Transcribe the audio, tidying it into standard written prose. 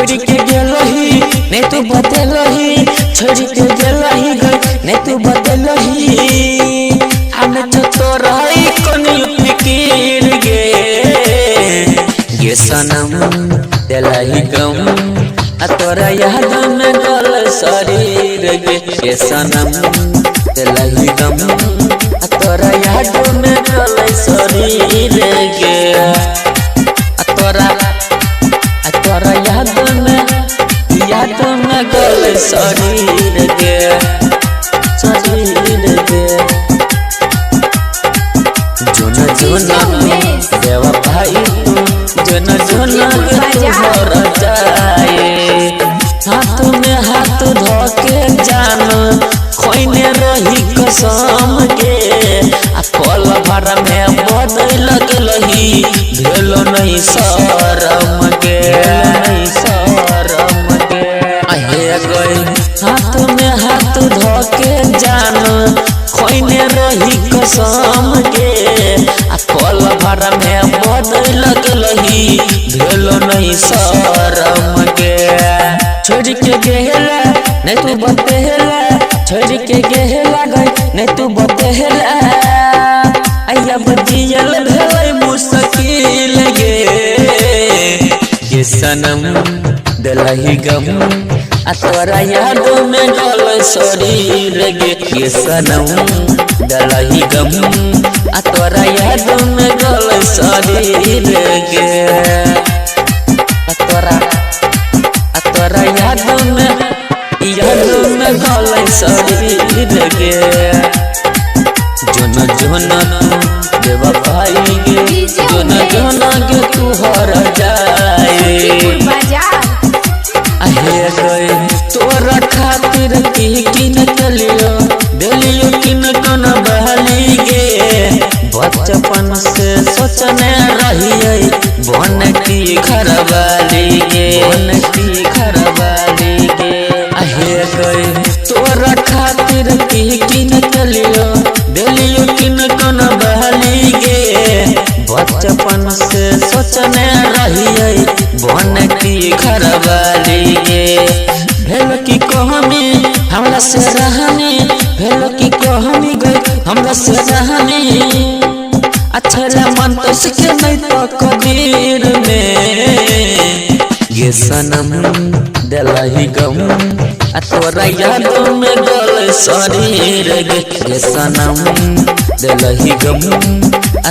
छोड़ के गेलही नहीं तू बदलही, छोड़ के गेलही गई नहीं तू बदलही। हमें तो तोराई कोनी फिकीर गे सनम दिलही गम आ तोरा याद में गल शरीर गे सनम दिलही गम आ तोरा याद में गल शरीर गे तोरा याद में गल शरीर गे शरीर गे। जोना जोना देवा भाई जोना जोना के तोहर जाए हाथ में हाथ धोके जान खोइने रही कसम के आ पल भर में बदल लगलही भेलो नहीं शरम के नहीं शरम के आहे गई हाथ में हाथ धोके जान खोइने रही कसम के आ पल भर में बदल लगलही भेलो नहीं शरम के। छोड़ के गेला नहीं तू बतेला, छोड़ के गेला गई नहीं तू बतेला। आया बदियल भेलै मुश्किल गे सनम दिलही गम आ तोरा याद में गल शरीर गे सनम दिलही गम आ तोरा याद में गल शरीर गे तोरा याद में गल शरीर गे। जोना जोना देवा भाई गे जोना जोना गे तू हर जाए आहे गए तोरा खातिर की न चलियो दिलियो किन कन बहली गे। बचपन से सोचने रहिए बन की घरवाली गे बन की घरवाली गे आहे गए तोरा खातिर की न चलियो दिलियो किन कन बहली गे। बचपन से सोचने रहिए बन की घरवाली गे। भेल की कहमी हमरा से रहनी भेल की कहमी गई हमरा से रहनी अच्छा मन तो सीखे नहीं तो कबीर में गे सनम दिलही गम आ तोरा याद में गल शरीर गे सनम दिलही गम आ